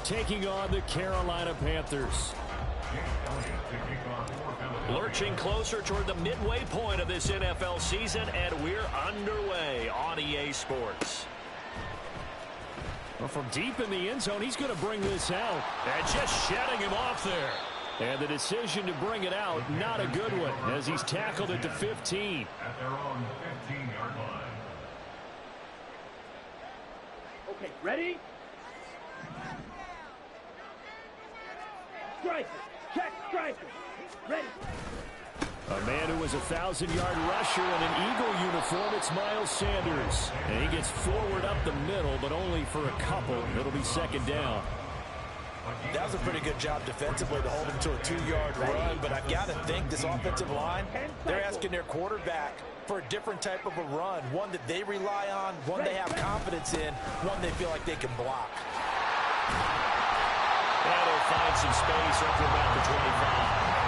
taking on the Carolina Panthers. Lurching closer toward the midway point of this NFL season, and we're underway on EA Sports. Well, from deep in the end zone, he's going to bring this out. And just shedding him off there. And the decision to bring it out, not a good one, as he's tackled at the 15. At their own 15-yard line. Okay, ready? Striker, check striker. Ready. A man who was a 1,000-yard rusher in an Eagle uniform, it's Miles Sanders. And he gets forward up the middle, but only for a couple. It'll be second down. That was a pretty good job defensively to hold him to a 2-yard run, but I've got to think this offensive line, they're asking their quarterback for a different type of a run, one that they rely on, one they have confidence in, one they feel like they can block. And he'll find some space up to about the 25.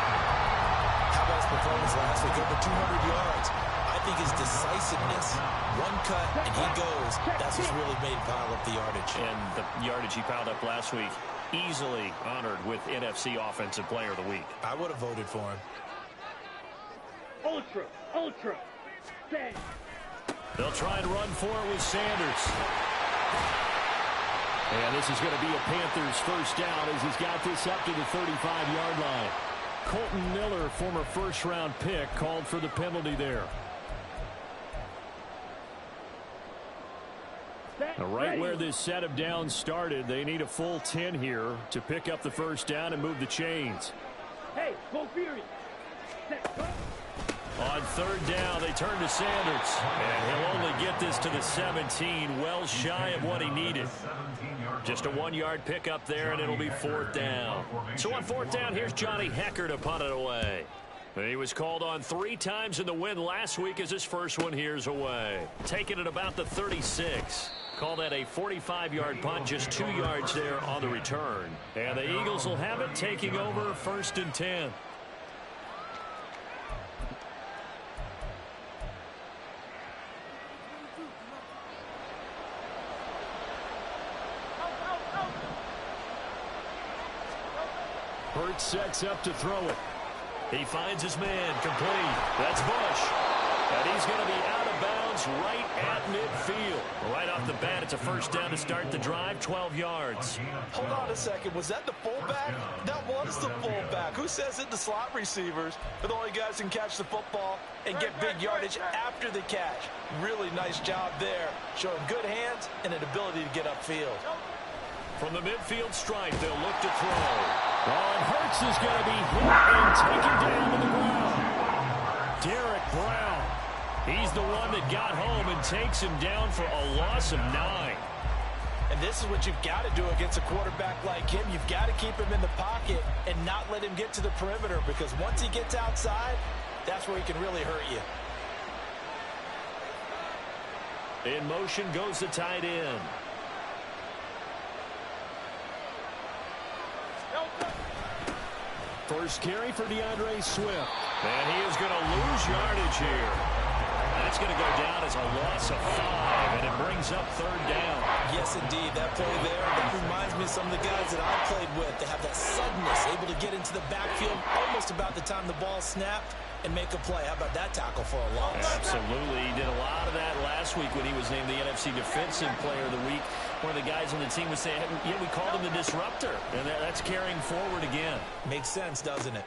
How about his performance last week? Over 200 yards. I think his decisiveness, one cut and he goes, that's what's really made pile up the yardage. And the yardage he piled up last week, easily honored with NFC Offensive Player of the Week. I would have voted for him. Ultra. Stay. They'll try and run for it with Sanders. And this is going to be a Panthers first down as he's got this up to the 35-yard line. Colton Miller, former first-round pick, called for the penalty there. Now, right where this set of downs started, they need a full 10 here to pick up the first down and move the chains. Hey, go Fury. Set, go. On third down, they turn to Sanders. And he'll only get this to the 17, well shy of what he needed. Just a 1-yard pickup there, and it'll be fourth down. So on fourth down, here's Johnny Hecker to punt it away. He was called on 3 times in the win last week as his first one here's away. Taking it about the 36. Call that a 45-yard punt, just 2 yards there on the return. And the Eagles will have it, taking over first and 10. Burt sets up to throw it. He finds his man, complete. That's Bush. And he's going to be out of bounds right at midfield. Right off the bat, it's a first down to start the drive, 12 yards. Hold on a second. Was that the fullback? That was the fullback. Who says it? The slot receivers are the only guys who can catch the football and get big yardage after the catch. Really nice job there, showing good hands and an ability to get upfield. From the midfield stripe, they'll look to throw. And Hurts is going to be hit and taken down to the ground. Derek Brown. He's the one that got home and takes him down for a loss of 9. And this is what you've got to do against a quarterback like him. You've got to keep him in the pocket and not let him get to the perimeter, because once he gets outside, that's where he can really hurt you. In motion goes the tight end. First carry for DeAndre Swift. And he is going to lose yardage here. That's going to go down as a loss of 5, and it brings up third down. Yes, indeed. That play there, that reminds me of some of the guys that I played with. They have that suddenness, able to get into the backfield almost about the time the ball snapped and make a play. How about that tackle for a loss? Absolutely. He did a lot of that last week when he was named the NFC Defensive Player of the Week. One of the guys on the team was saying, yeah, we called him the disruptor. And that's carrying forward again. Makes sense, doesn't it?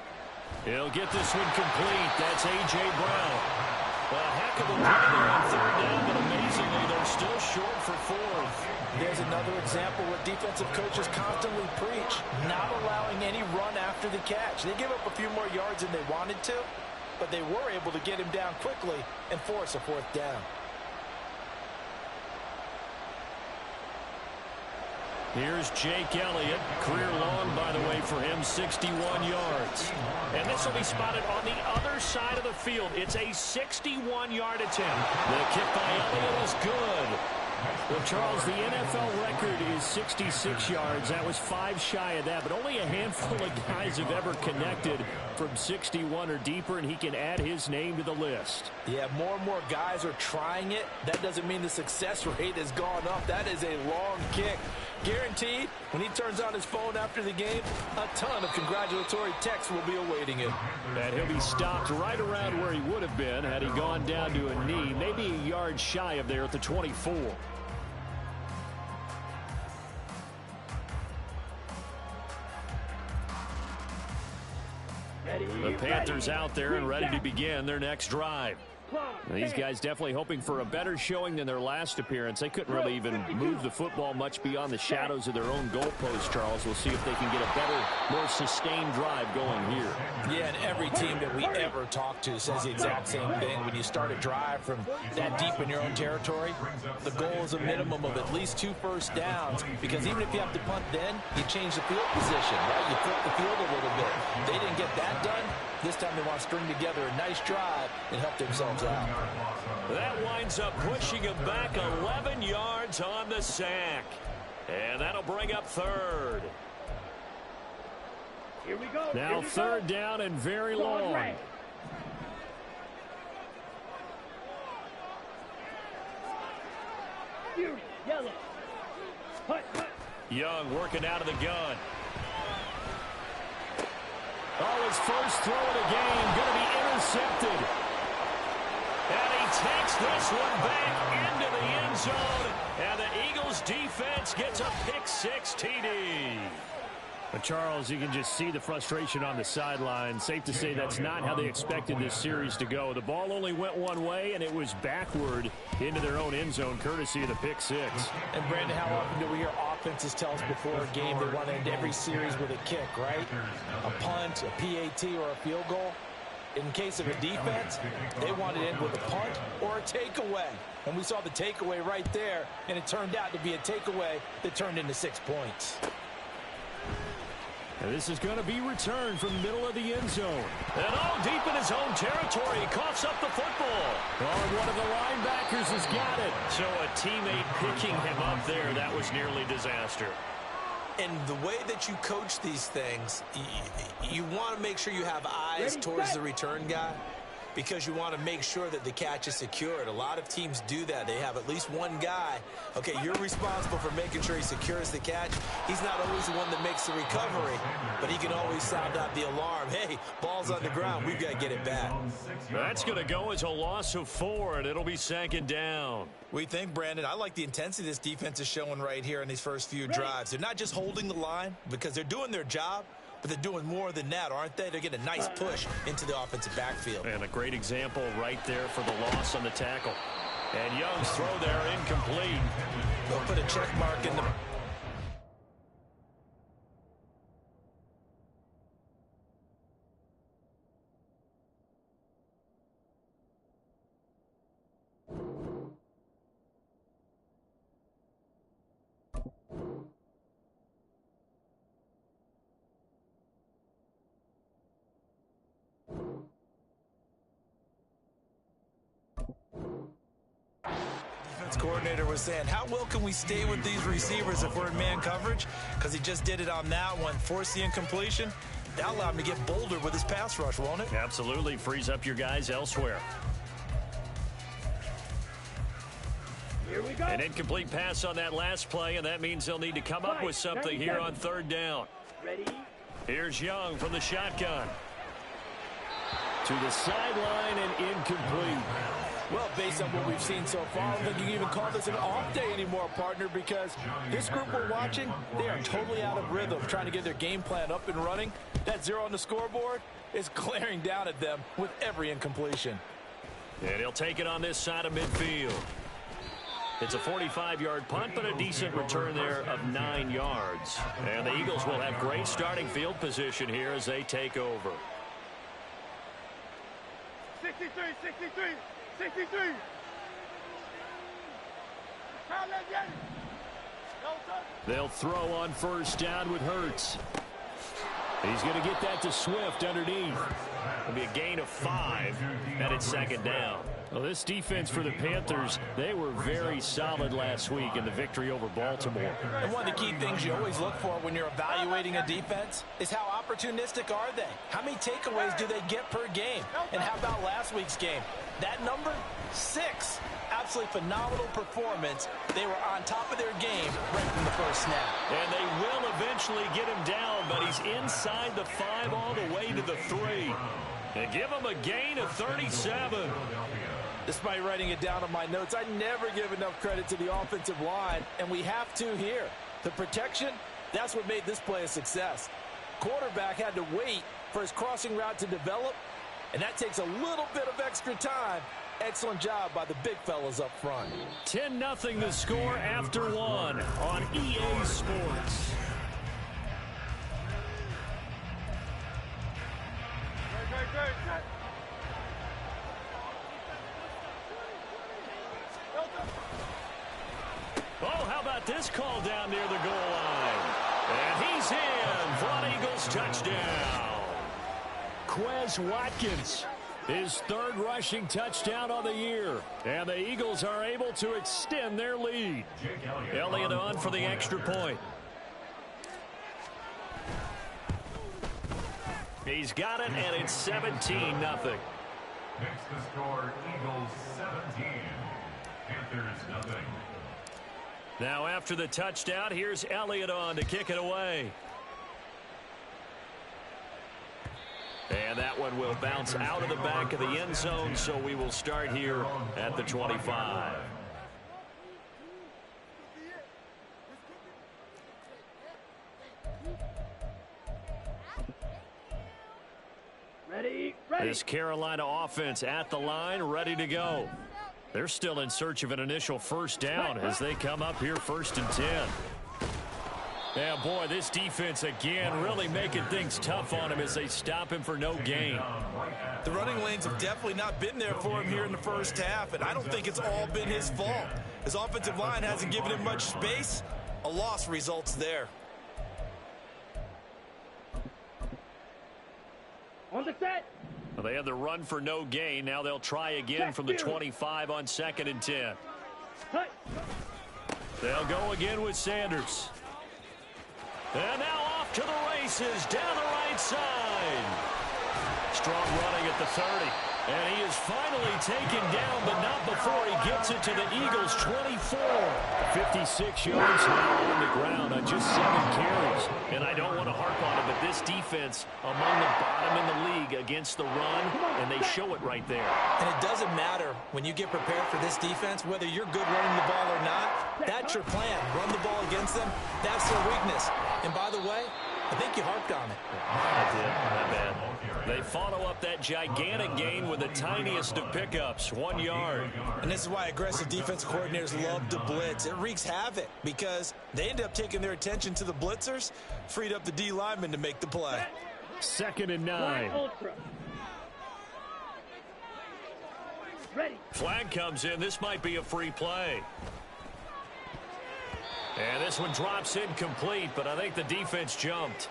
He'll get this one complete. That's A.J. Brown. A heck of a play there on third down, but amazingly, they're still short for fourth. There's another example where defensive coaches constantly preach, not allowing any run after the catch. They give up a few more yards than they wanted to, but they were able to get him down quickly and force a fourth down. Here's Jake Elliott. Career long, by the way, for him, 61 yards. And this will be spotted on the other side of the field. It's a 61-yard attempt. The kick by Elliott is good. Well, Charles, the NFL record is 66 yards. That was 5 shy of that, but only a handful of guys have ever connected from 61 or deeper, and he can add his name to the list. Yeah, more and more guys are trying it. That doesn't mean the success rate has gone up. That is a long kick Guaranteed, when he turns on his phone after the game, a ton of congratulatory texts will be awaiting him. And he'll be stopped right around where he would have been had he gone down to a knee, maybe a yard shy of there at the 24. The Panthers out there and ready to begin their next drive. These guys definitely hoping for a better showing than their last appearance. They couldn't really even move the football much beyond the shadows of their own goalpost, Charles. We'll see if they can get a better, more sustained drive going here. Yeah, and every team that we ever talk to says the exact same thing. When you start a drive from that deep in your own territory, the goal is a minimum of at least 2 first downs, because even if you have to punt then, you change the field position, right? You flip the field a little bit. They didn't get that done. This time they want to string together a nice drive and help themselves out. That winds up pushing him back 11 yards on the sack. And that'll bring up third. Here we go. Now third down and very long. Fury, yellow. Hut. Young working out of the gun. Oh, his first throw of the game going to be intercepted. And he takes this one back into the end zone. And the Eagles defense gets a pick-6 TD. But Charles, you can just see the frustration on the sideline. Safe to say that's not how they expected this series to go. The ball only went one way, and it was backward into their own end zone, courtesy of the pick-6. And Brandon, how often do we hear offenses tell us before a game they want to end every series with a kick, right? A punt, a PAT, or a field goal. In case of a defense, they want to end with a punt or a takeaway. And we saw the takeaway right there, and it turned out to be a takeaway that turned into 6 points. And this is going to be returned from the middle of the end zone. And deep in his own territory, he coughs up the football. Oh, one of the linebackers has got it. So a teammate picking him up there, that was nearly disaster. And the way that you coach these things, you want to make sure you have eyes towards the return guy, because you want to make sure that the catch is secured. A lot of teams do that. They have at least one guy. Okay, you're responsible for making sure he secures the catch. He's not always the one that makes the recovery, but he can always sound out the alarm. Hey, ball's on the ground. We've got to get it back. That's going to go as a loss of 4, and it'll be second down. We think, Brandon, I like the intensity this defense is showing right here in these first few drives. They're not just holding the line because they're doing their job, but they're doing more than that, aren't they? They're getting a nice push into the offensive backfield. And a great example right there for the loss on the tackle. And Young's throw there incomplete. They'll put a check mark in the... coordinator was saying, how well can we stay with these receivers if we're in man coverage? Because he just did it on that one, forced the incompletion. That allowed him to get bolder with his pass rush, won't it? Absolutely, frees up your guys elsewhere. Here we go. An incomplete pass on that last play, and that means they'll need to come up with something here on third down. Ready? Here's Young from the shotgun. To the sideline and incomplete. Well, based on what we've seen so far, I don't think you can even call this an off day anymore, partner, because this group we're watching, they are totally out of rhythm, trying to get their game plan up and running. That 0 on the scoreboard is glaring down at them with every incompletion. And he'll take it on this side of midfield. It's a 45-yard punt, but a decent return there of 9 yards. And the Eagles will have great starting field position here as they take over. 63, 63. 63. They'll throw on first down with Hurts. He's going to get that to Swift underneath. It'll be a gain of 5, and it's second down. Well, this defense for the Panthers, they were very solid last week in the victory over Baltimore. And one of the key things you always look for when you're evaluating a defense is how opportunistic are they? How many takeaways do they get per game? And how about last week's game? That number, 6. Absolutely phenomenal performance. They were on top of their game right from the first snap. And they will eventually get him down, but he's inside the 5 all the way to the 3. And give him a gain of 37. Despite writing it down on my notes, I never give enough credit to the offensive line, and we have to here. The protection, that's what made this play a success. Quarterback had to wait for his crossing route to develop, and that takes a little bit of extra time. Excellent job by the big fellas up front. 10-0 the score after 1 on EA Sports. Oh, how about this call down near the goal line? And he's in for an Eagles touchdown. Quez Watkins, his 3rd rushing touchdown on the year. And the Eagles are able to extend their lead. Elliott on for the extra point. He's got it, and it's 17-0. Makes the score Eagles 17, Panthers nothing. Now after the touchdown, here's Elliott on to kick it away. And that one will bounce out of the back of the end zone, so we will start here at the 25. Ready. This Carolina offense at the line, ready to go. They're still in search of an initial first down as they come up here 1st and 10. Yeah, boy, this defense again really making things tough on him as they stop him for no gain. The running lanes have definitely not been there for him here in the first half, and I don't think it's all been his fault. His offensive line hasn't given him much space. A loss results there. On the set. Well, they had the run for no gain. Now they'll try again from the 25 on 2nd and 10. They'll go again with Sanders. And now off to the races down the right side. Strong running at the 30. And he is finally taken down, but not before he gets it to the Eagles' 24. 56 yards now on the ground on just 7 carries. And I don't want to harp on it, but this defense among the bottom in the league against the run, and they show it right there. And it doesn't matter when you get prepared for this defense, whether you're good running the ball or not, that's your plan. Run the ball against them, that's their weakness. And by the way, I think you harped on it. I did, not bad. They follow up that gigantic gain with the tiniest of pickups, 1 yard. And this is why aggressive defensive coordinators love to blitz. It wreaks havoc because they end up taking their attention to the blitzers, freed up the D lineman to make the play. 2nd and 9. Ultra. Ready. Flag comes in. This might be a free play. And this one drops incomplete, but I think the defense jumped.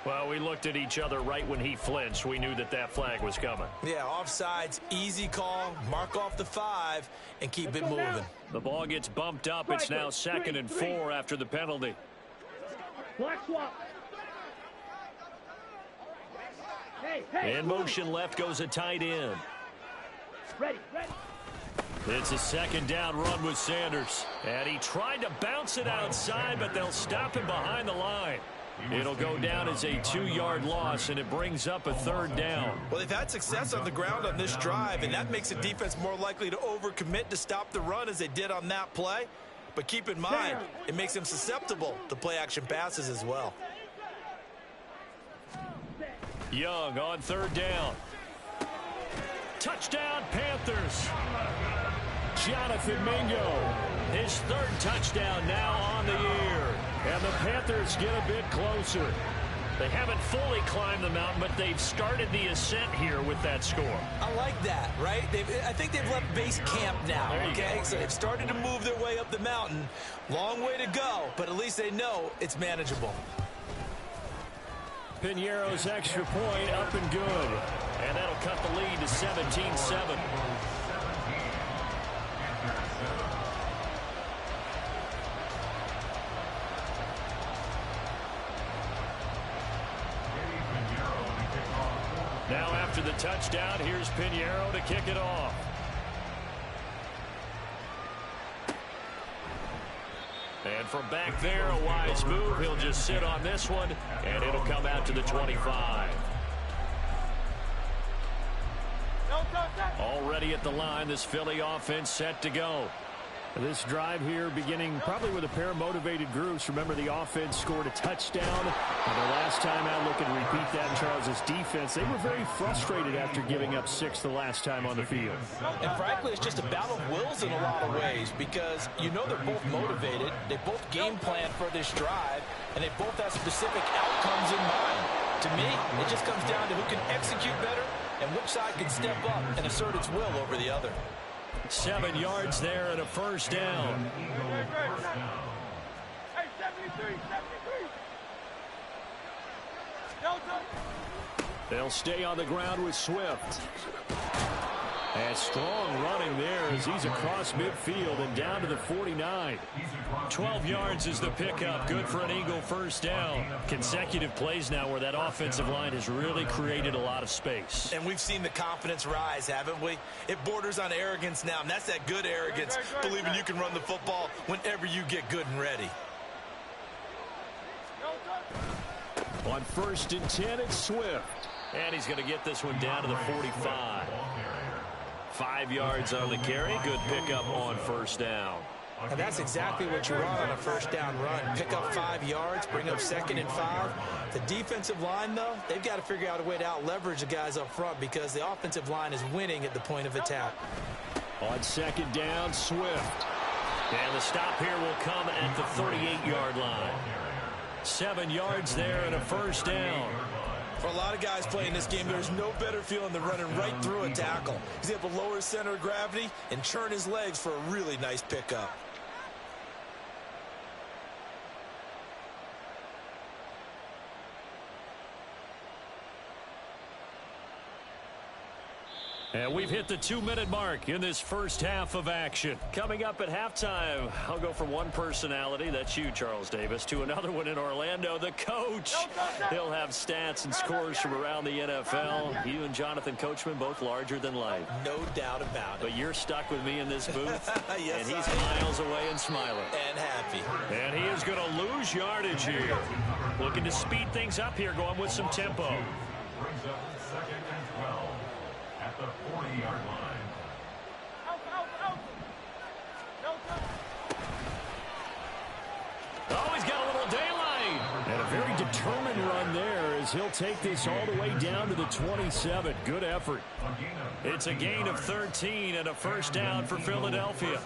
Well, we looked at each other right when he flinched. We knew that that flag was coming. Yeah, offsides, easy call, mark off the 5, and keep it moving. The ball gets bumped up. It's now 2nd and 4 after the penalty. Black swap. Hey. In motion left goes a tight end. Ready. It's a 2nd down run with Sanders. And he tried to bounce it outside, but they'll stop him behind the line. It'll go down as a 2-yard loss, and it brings up a 3rd down. Well, they've had success on the ground on this drive, and that makes the defense more likely to overcommit to stop the run as they did on that play. But keep in mind, it makes them susceptible to play-action passes as well. Young on 3rd down. Touchdown, Panthers. Jonathan Mingo, His 3rd touchdown now on the year. and the Panthers get a bit closer. They haven't fully climbed the mountain, but they've started the ascent here with that score. I like that, right? I think they've left base camp now, okay? So they've started to move their way up the mountain. Long way to go, but at least they know it's manageable. Piñeiro's extra point up and good. And that'll cut the lead to 17-7. after the touchdown. Here's Pinheiro to kick it off. And from back there, a wise move. He'll just sit on this one, and it'll come out to the 25. Already at the line, this Philly offense set to go. This drive here beginning probably with a pair of motivated groups. Remember, the offense scored a touchdown. And their last time out, looking to repeat that in Charles' defense. They were very frustrated after giving up 6 the last time on the field. And frankly, it's just a battle of wills in a lot of ways because you know they're both motivated. They both game plan for this drive, and they both have specific outcomes in mind. To me, it just comes down to who can execute better and which side can step up and assert its will over the other. 7 yards there and a first down. Hey, 73. They'll stay on the ground with Swift. And strong running there as he's across midfield and down to the 49. 12 yards is the pickup. Good for an Eagle first down. Consecutive plays now where that offensive line has really created a lot of space. And we've seen the confidence rise, haven't we? It borders on arrogance now, and that's that good arrogance, believing you can run the football whenever you get good and ready. On 1st and 10, it's Swift. And he's going to get this one down to the 45. 5 yards on the carry. Good pickup on first down. And that's exactly what you want on a first down run. Pick up 5 yards, bring up 2nd and 5. The defensive line, though, they've got to figure out a way to out-leverage the guys up front because the offensive line is winning at the point of attack. On 2nd down, Swift. And the stop here will come at the 38-yard line. 7 yards there and a first down. For a lot of guys playing this game, there's no better feeling than running right through a tackle. He's able to lower his center of gravity and churn his legs for a really nice pickup. And we've hit the 2-minute mark in this first half of action. Coming up at halftime, I'll go from one personality, that's you, Charles Davis, to another one in Orlando, the coach. He'll have stats and scores from around the NFL. You and Jonathan Coachman, both larger than life. No doubt about it. But you're stuck with me in this booth, yes, and he's miles away and smiling. And happy. And he is going to lose yardage here. Looking to speed things up here, going with some tempo. Brings up 2nd and 12 at the 40-yard line. Oh, he's got a little daylight. And a very determined run there as he'll take this all the way down to the 27. Good effort. It's a gain of 13 and a first down for Philadelphia.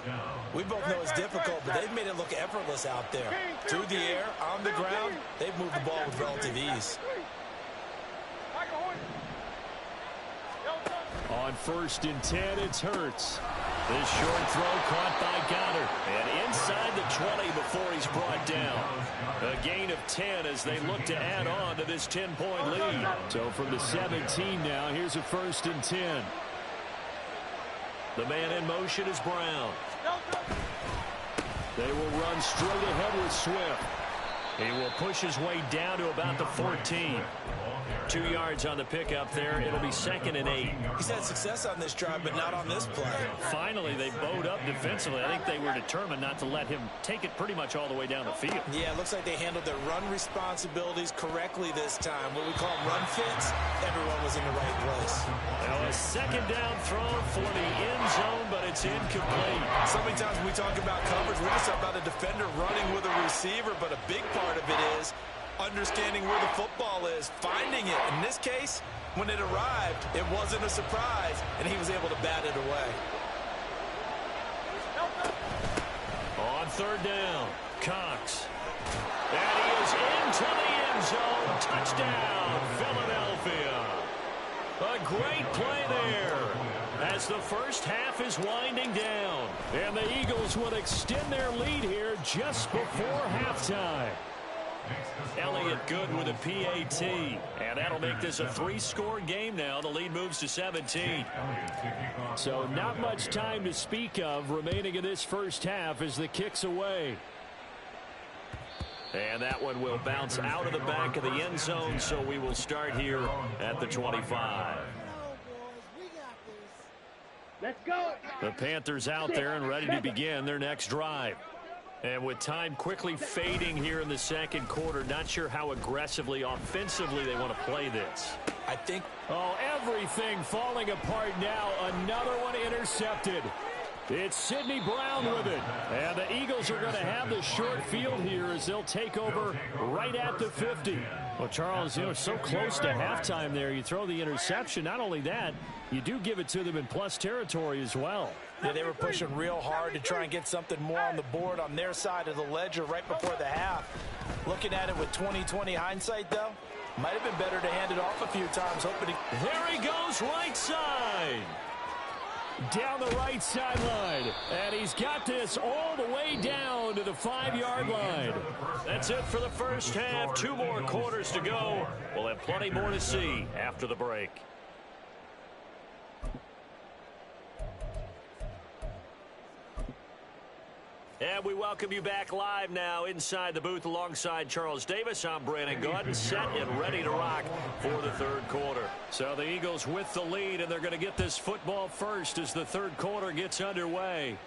We both know it's difficult, but they've made it look effortless out there. Through the air, on the ground, they've moved the ball with relative ease. On 1st and 10, it's Hurts. This short throw caught by Goddard. And inside the 20 before he's brought down. A gain of 10 as they look to add on to this 10-point lead. So from the 17 now, here's a 1st and 10. The man in motion is Brown. They will run straight ahead with Swift. He will push his way down to about the 14. 2 yards on the pickup there. It'll be 2nd and 8. He's had success on this drive, but not on this play. Finally, they bowed up defensively. I think they were determined not to let him take it pretty much all the way down the field. Yeah, it looks like they handled their run responsibilities correctly this time. What we call run fits, everyone was in the right place. Now a 2nd down throw for the end zone, but it's incomplete. So many times when we talk about coverage, we're just talking about a defender running with a receiver, but a big part of it is understanding where the football is, finding it. In this case, when it arrived, it wasn't a surprise, and he was able to bat it away. On 3rd down, Cox. And he is into the end zone. Touchdown, Philadelphia. A great play there as the first half is winding down. And the Eagles will extend their lead here just before halftime. Elliott good with a PAT. And that'll make this a 3-score game now. The lead moves to 17. So not much time to speak of remaining in this first half as the kick's away. And that one will bounce out of the back of the end zone, so we will start here at the 25. Let's go. The Panthers out there and ready to begin their next drive. And with time quickly fading here in the second quarter, not sure how aggressively, offensively they want to play this. I think... Oh, everything falling apart now. Another one intercepted. It's Sidney Brown with it. And the Eagles are going to have the short field here as they'll take over right at the 50. Well, Charles, so close to halftime there. You throw the interception. Not only that, you do give it to them in plus territory as well. Yeah, they were pushing real hard to try and get something more on the board on their side of the ledger right before the half. Looking at it with 20/20 hindsight, though, might have been better to hand it off a few times. Hoping to... There he goes, right side. Down the right sideline. And he's got this all the way down to the 5-yard line. That's it for the first half. 2 more quarters to go. We'll have plenty more to see after the break. And we welcome you back live now inside the booth alongside Charles Davis. I'm Brandon Gaudin, set and ready to rock for the third quarter. So the Eagles with the lead, and they're going to get this football first as the third quarter gets underway.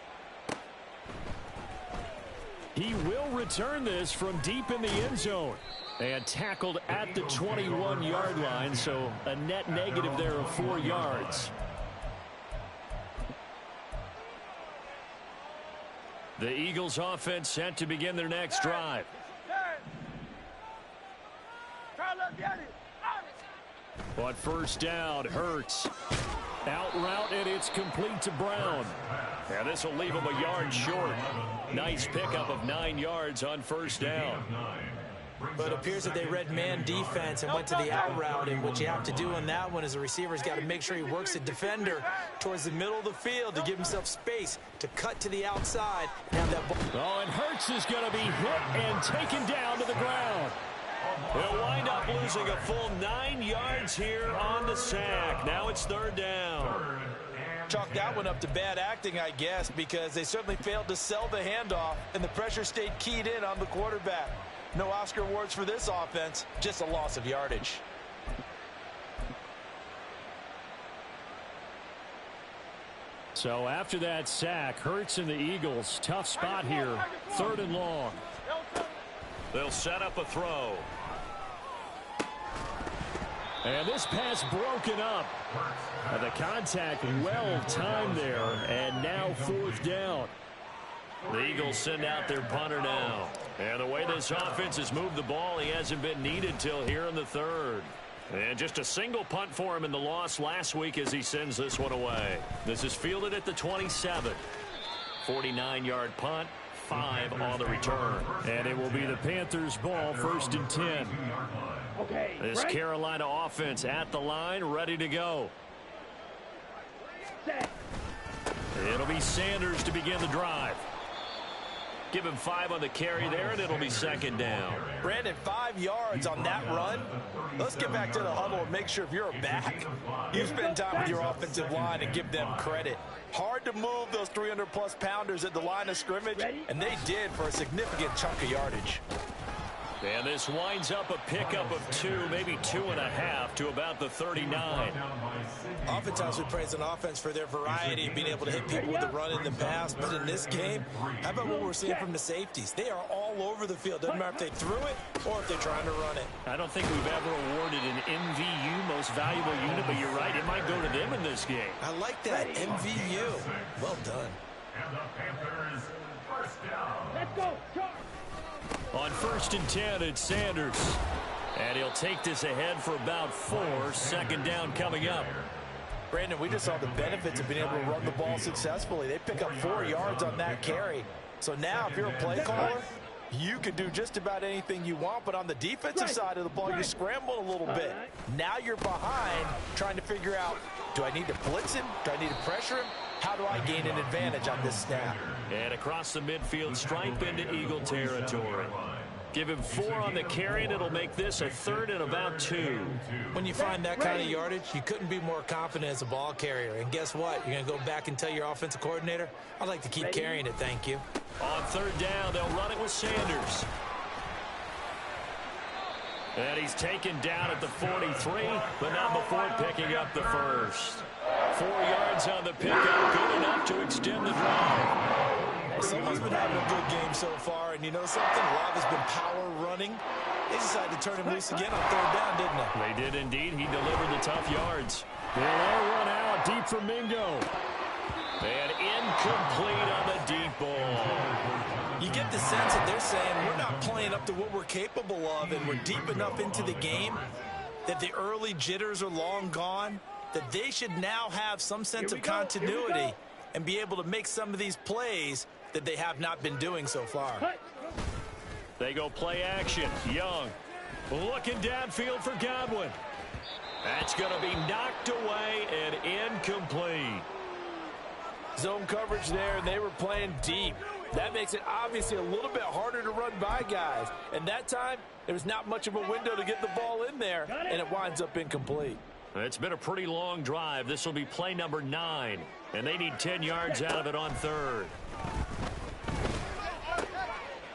He will return this from deep in the end zone. And tackled at the 21-yard line, so a net negative there of 4 yards. The Eagles offense set to begin their next drive. On first down, Hurts. Out route, and it's complete to Brown. And this will leave him a yard short. Nice pickup of 9 yards on first down. But it appears that they read man defense and went to the out route, and what you have to do on that one is the receiver's got to make sure he works the defender towards the middle of the field to give himself space to cut to the outside and have that ball. Oh, and Hurts is going to be hit and taken down to the ground. They'll wind up losing a full 9 yards here on the sack. Now it's third down. Chalk that one up to bad acting, I guess, because they certainly failed to sell the handoff, and the pressure stayed keyed in on the quarterback. No Oscar awards for this offense, just a loss of yardage. So after that sack, Hurts and the Eagles, tough spot here, 3rd and long. They'll set up a throw. And this pass broken up. And the contact well timed there, and now 4th down. The Eagles send out their punter now. And the way this offense has moved the ball, he hasn't been needed till here in the 3rd. And just a single punt for him in the loss last week as he sends this one away. This is fielded at the 27. 49-yard punt, 5 on the return. And it will be the Panthers' ball, 1st and 10. Okay, this right. Carolina offense at the line, ready to go. Set. It'll be Sanders to begin the drive. Give him 5 on the carry there, and it'll be 2nd down. Brandon, 5 yards on that run. Let's get back to the huddle and make sure if you're a back, you spend time with your offensive line and give them credit. Hard to move those 300-plus pounders at the line of scrimmage, and they did for a significant chunk of yardage. And this winds up a pickup of 2, maybe 2.5 to about the 39. Oftentimes we praise an offense for their variety, being able to hit people with the run in the pass. But in this game, how about what we're seeing from the safeties? They are all over the field. Doesn't matter if they threw it or if they're trying to run it. I don't think we've ever awarded an MVU, most valuable unit, but you're right. It might go to them in this game. I like that, MVU. Well done. And the Panthers, first down. Let's go. Charge. On 1st and 10, it's Sanders. And he'll take this ahead for about 4. 2nd down coming up. Brandon, we just saw the benefits of being able to run the ball successfully. They pick up 4 yards on that carry. So now if you're a play caller, you can do just about anything you want. But on the defensive side of the ball, you scramble a little bit. Now you're behind trying to figure out, do I need to blitz him? Do I need to pressure him? How do I gain an advantage on this snap? And across the midfield, stripe into Eagle territory. Give him 4 on the carry, and it'll make this a 3rd and about 2. When you find that kind of yardage, you couldn't be more confident as a ball carrier. And guess what? You're going to go back and tell your offensive coordinator, I'd like to keep carrying it, thank you. On 3rd down, they'll run it with Sanders. And he's taken down at the 43, but not before picking up the first. 4 yards on the pickup, good enough to extend the drive. Someone's been having a good game so far, and you know something? A lot has been power running. They decided to turn him loose again on 3rd down, didn't they? They did indeed. He delivered the tough yards. They'll run out deep for Mingo. And incomplete on the deep ball. You get the sense that they're saying we're not playing up to what we're capable of, and we're deep enough into the game that the early jitters are long gone, that they should now have some sense of continuity and be able to make some of these plays that they have not been doing so far. They go play action. Young looking downfield for Godwin. That's going to be knocked away and incomplete. Zone coverage there, and they were playing deep. That makes it obviously a little bit harder to run by guys. And that time, there was not much of a window to get the ball in there, and it winds up incomplete. It's been a pretty long drive. This will be play number 9, and they need 10 yards out of it on 3rd.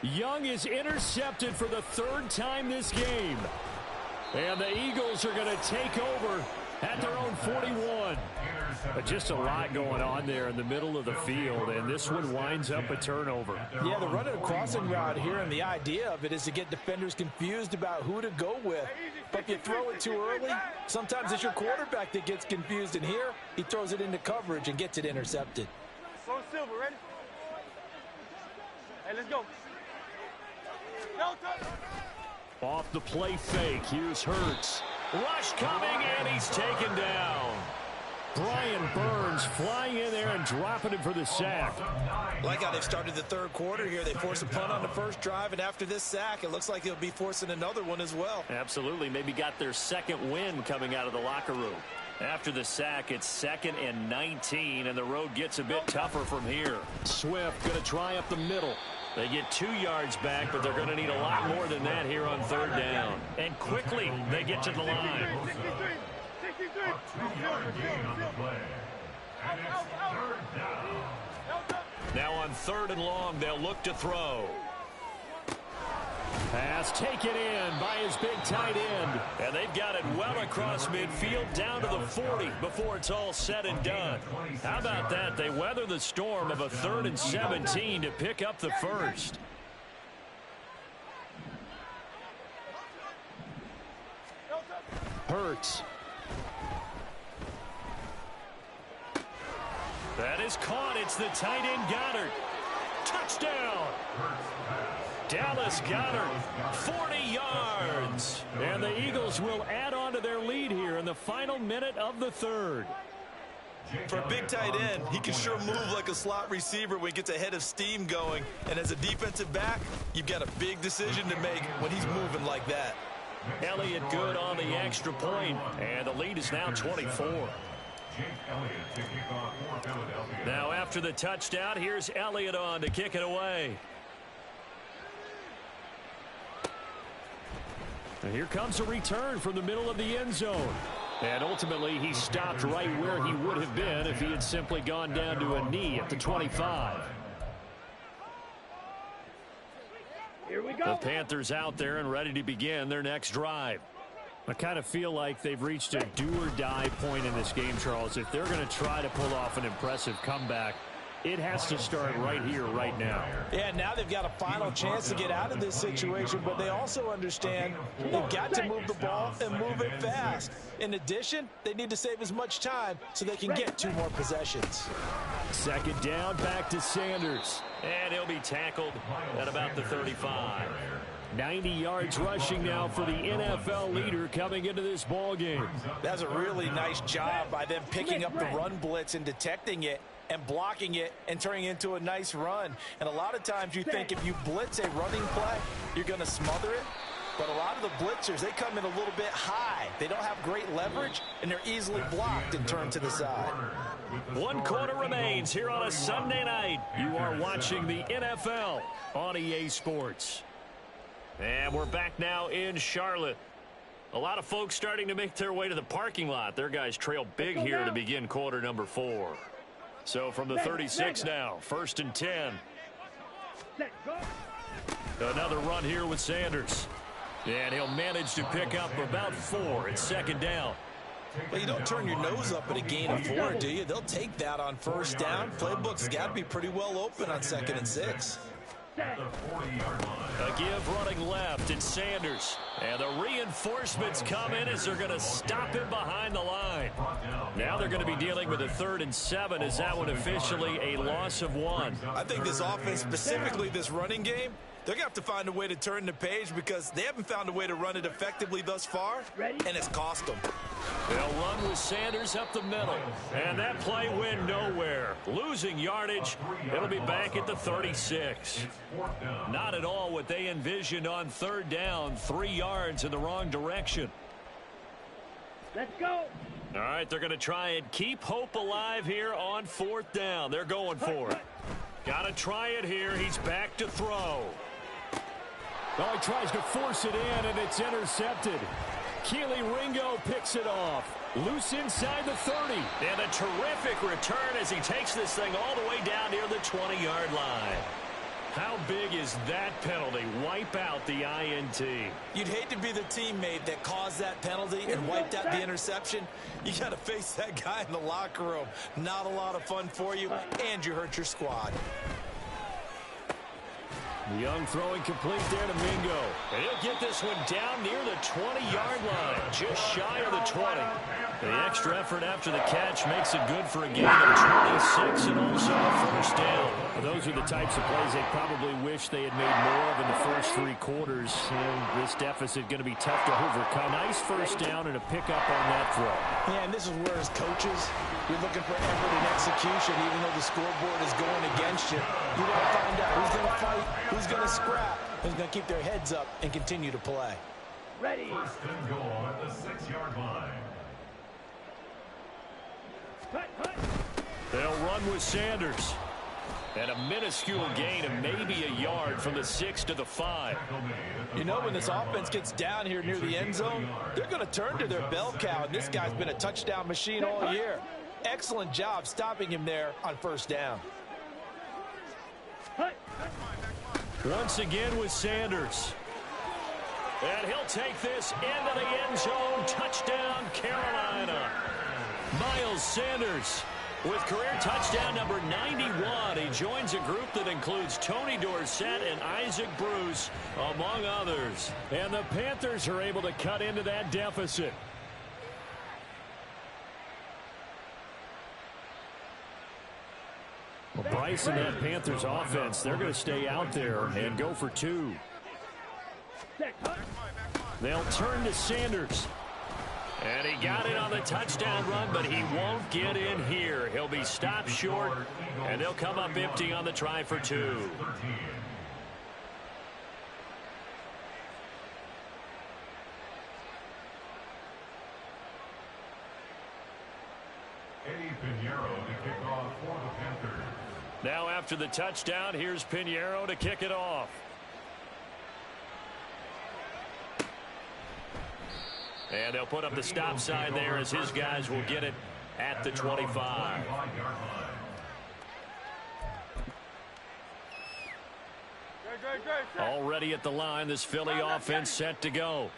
Young is intercepted for the 3rd time this game. And the Eagles are going to take over at their own 41. But just a lot going on there in the middle of the field, and this one winds up a turnover. Yeah, they're running a crossing route here, and the idea of it is to get defenders confused about who to go with. But if you throw it too early, sometimes it's your quarterback that gets confused, and here he throws it into coverage and gets it intercepted. Slow Silver, ready? Hey, let's go. No touch. Off the play fake, here's Hurts. Rush coming, and he's taken down. Brian Burns flying in there and dropping him for the sack. Like how they've started the 3rd quarter here. They forced a punt on the first drive, and after this sack, it looks like they'll be forcing another one as well. Absolutely. Maybe got their 2nd win coming out of the locker room. After the sack, it's 2nd and 19, and the road gets a bit tougher from here. Swift going to try up the middle. They get 2 yards back, but they're going to need a lot more than that here on 3rd down. And quickly, they get to the line. A 2-yard gain on the play. And it's 3rd down. Now on 3rd and long, they'll look to throw. Pass taken in by his big tight end. And they've got it well across midfield down to the 40 before it's all said and done. How about that? They weather the storm of a 3rd and 17 to pick up the first. Hurts. That is caught. It's the tight end Goddard. Touchdown. Dallas Goddard, 40 yards. And the Eagles will add on to their lead here in the final minute of the 3rd. For a big tight end, he can sure move like a slot receiver when he gets a head of steam going. And as a defensive back, you've got a big decision to make when he's moving like that. Elliott good on the extra point, and the lead is now 24. Now after the touchdown, here's Elliott on to kick it away. And here comes a return from the middle of the end zone. And ultimately, he stopped right where he would have been if he had simply gone down to a knee at the 25. Here we go. The Panthers out there and ready to begin their next drive. I kind of feel like they've reached a do-or-die point in this game, Charles. If they're going to try to pull off an impressive comeback, it has to start right here, right now. Yeah, now they've got a final chance to get out of this situation, but they also understand they've got to move the ball and move it fast. In addition, they need to save as much time so they can get 2 more possessions. 2nd down, back to Sanders. And he'll be tackled at about the 35. 90 yards rushing now for the NFL leader coming into this ball game. That's a really nice job by them picking up the run blitz and detecting it and blocking it and turning it into a nice run. And a lot of times you think if you blitz a running play, you're going to smother it. But a lot of the blitzers, they come in a little bit high. They don't have great leverage, and they're easily blocked and turned to the side. 1 quarter remains here on a Sunday night. You are watching the NFL on EA Sports. And we're back now in Charlotte. A lot of folks starting to make their way to the parking lot. Their guys trail big here to begin quarter number 4. So from the 36 now, 1st and 10. Another run here with Sanders. And he'll manage to pick up about 4. It's second down. Well, you don't turn your nose up at a gain of 4, do you? They'll take that on first down. Playbook's got to be pretty well open on 2nd and 6. A give running left. It's Sanders. And the reinforcements come in as they're going to stop him behind the line. Now they're going to be dealing with a 3rd and 7. Is that one officially a loss of 1? I think this offense, specifically this running game, they're going to have to find a way to turn the page because they haven't found a way to run it effectively thus far, and it's cost them. They'll run with Sanders up the middle. And that play went nowhere. Losing yardage. It'll be back at the 36. Not at all what they envisioned on 3rd down. 3 yards in the wrong direction. Let's go. All right, they're going to try and keep hope alive here on 4th down. They're going for it. Got to try it here. He's back to throw. Oh, he tries to force it in, and it's intercepted. Keely Ringo picks it off. Loose inside the 30. And a terrific return as he takes this thing all the way down near the 20-yard line. How big is that penalty? Wipe out the INT. You'd hate to be the teammate that caused that penalty and wiped out the interception. You got to face that guy in the locker room. Not a lot of fun for you, and you hurt your squad. Young throwing complete there to Mingo. And he'll get this one down near the 20-yard line, just shy of the 20. The extra effort after the catch makes it good for a gain of 26 and also a first down. Well, those are the types of plays they probably wish they had made more of in the first 3 quarters. And this deficit going to be tough to overcome. Nice first down and a pickup on that throw. Yeah, and this is where as coaches, you're looking for effort and execution, even though the scoreboard is going against you. You got to find out who's going to fight, who's going to scrap, who's going to keep their heads up and continue to play. Ready. First and goal at the 6-yard line. They'll run with Sanders. And a minuscule gain of maybe a yard from the 6 to the 5. You know, when this offense gets down here near the end zone, they're going to turn to their bell cow, and this guy's been a touchdown machine all year. Excellent job stopping him there on first down. Once again with Sanders. And he'll take this into the end zone. Touchdown, Carolina. Miles Sanders with career touchdown number 91. He joins a group that includes Tony Dorsett and Isaac Bruce, among others. And the Panthers are able to cut into that deficit. Well, Bryce and that Panthers offense, they're going to stay out there and go for 2. They'll turn to Sanders. And he got it on the touchdown run, but he won't get in here. He'll be stopped short, and they'll come up empty on the try for 2. Now after the touchdown, here's Pinheiro to kick it off. And they'll put up the stop sign there as his guys will get it at the 25. Already at the line, this Philly offense set to go.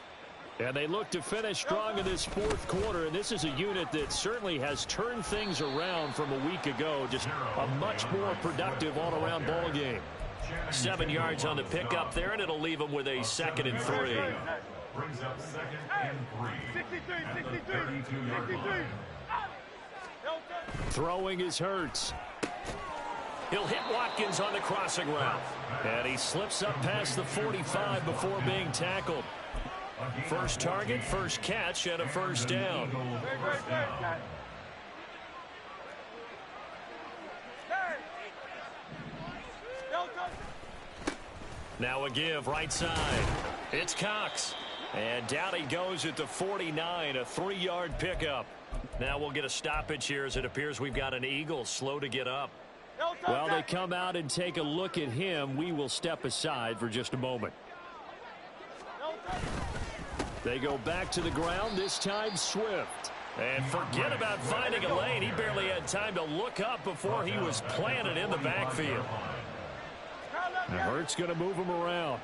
And they look to finish strong in this 4th quarter. And this is a unit that certainly has turned things around from a week ago. Just a much more productive all-around ball game. 7 yards on the pickup there, and it'll leave them with a 2nd and 3. Brings up 2nd and 3. 63. Throwing is Hurts. He'll hit Watkins on the crossing route. And he slips up past the 45 before being tackled. First target, first catch, and a first down. Now a give right side. It's Cox. And down he goes at the 49, a 3-yard pickup. Now we'll get a stoppage here as it appears we've got an Eagle slow to get up. Well, they come out and take a look at him. We will step aside for just a moment. They go back to the ground, this time Swift. And forget about finding a lane. He barely had time to look up before he was planted in the backfield. Now Hurts going to move him around.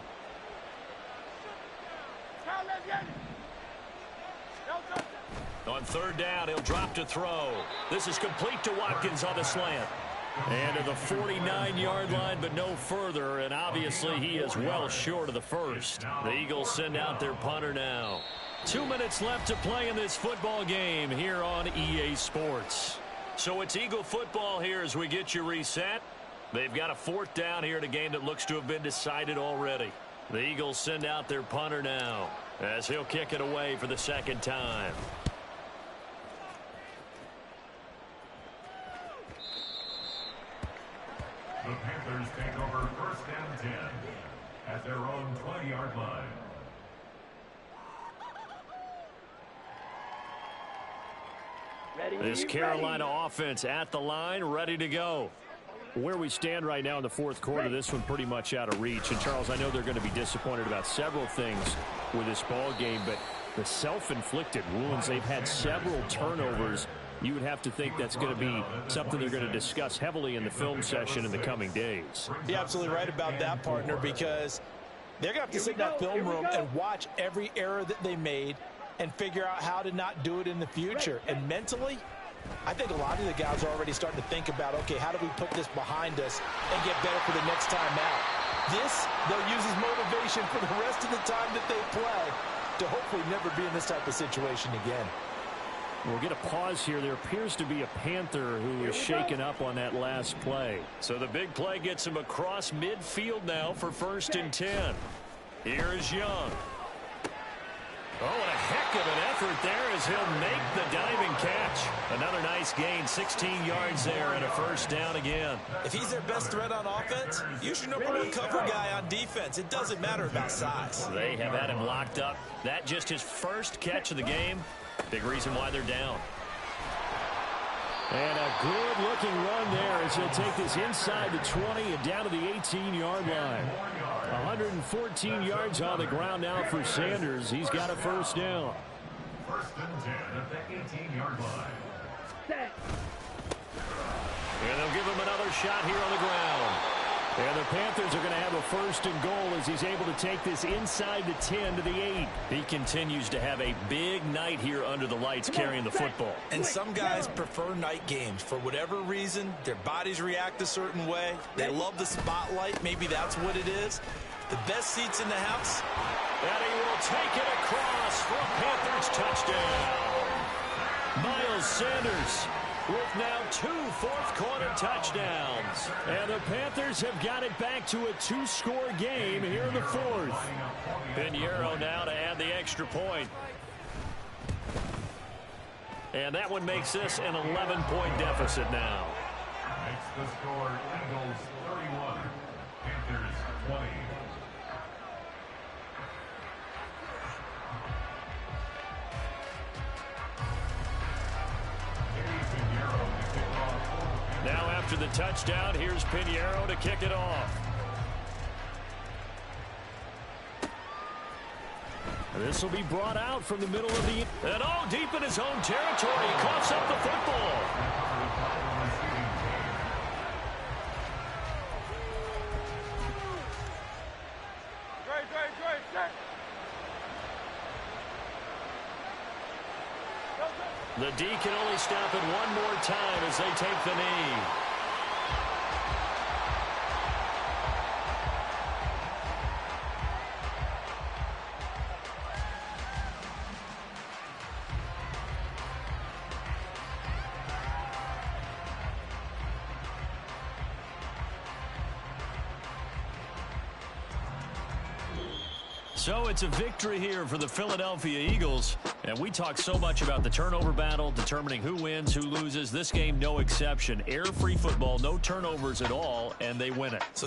On third down, he'll drop to throw. This is complete to Watkins on the slant. And to the 49-yard line, but no further. And obviously, he is well short of the first. The Eagles send out their punter now. 2 minutes left to play in this football game here on EA Sports. So it's Eagle football here as we get you reset. They've got a fourth down here in a game that looks to have been decided already. The Eagles send out their punter now as he'll kick it away for the second time. The Panthers take over first down 10 at their own 20-yard line. This Carolina offense at the line, ready to go. Where we stand right now in the fourth quarter, this one pretty much out of reach. And, Charles, I know they're going to be disappointed about several things with this ball game, but the self-inflicted wounds, they've had several turnovers. You would have to think that's going to be something they're going to discuss heavily in the film session in the coming days. You're absolutely right about that, partner, because they're going to have to sit in that film room and watch every error that they made and figure out how to not do it in the future. And mentally, I think a lot of the guys are already starting to think about, okay, how do we put this behind us and get better for the next time out? This, they'll use as motivation for the rest of the time that they play to hopefully never be in this type of situation again. We'll get a pause here. There appears to be a Panther who is shaken up on that last play. So the big play gets him across midfield now for 1st and 10. Here is Young. Oh, and a heck of an effort there as he'll make the diving catch. Another nice gain, 16 yards there and a first down again. If he's their best threat on offense, use your number one cover guy on defense. It doesn't matter about size. They have had him locked up. That just his first catch of the game. Big reason why they're down. And a good-looking run there as he'll take this inside the 20 and down to the 18-yard line. 114 yards on the ground now for Sanders. He's got a first down. 1st and 10 at the 18-yard line. And they'll give him another shot here on the ground. And the Panthers are going to have a 1st and goal as he's able to take this inside the 10 to the 8. He continues to have a big night here under the lights carrying the football. And some guys prefer night games. For whatever reason, their bodies react a certain way. They love the spotlight. Maybe that's what it is. The best seats in the house. And he will take it across for a Panthers touchdown. Miles Sanders with now 2 fourth-quarter touchdowns. And the Panthers have got it back to a 2-score game here in the fourth. Pinheiro now to add the extra point. And that one makes this an 11-point deficit now. Makes the score Eagles 31, Panthers 20. Now after the touchdown, here's Pinheiro to kick it off. This will be brought out from the middle of the... And all deep in his own territory, he coughs up the football. The D can only stop it one more time as they take the knee. So it's a victory here for the Philadelphia Eagles. And we talk so much about the turnover battle, determining who wins, who loses. This game, no exception. Air-free football, no turnovers at all, and they win it. So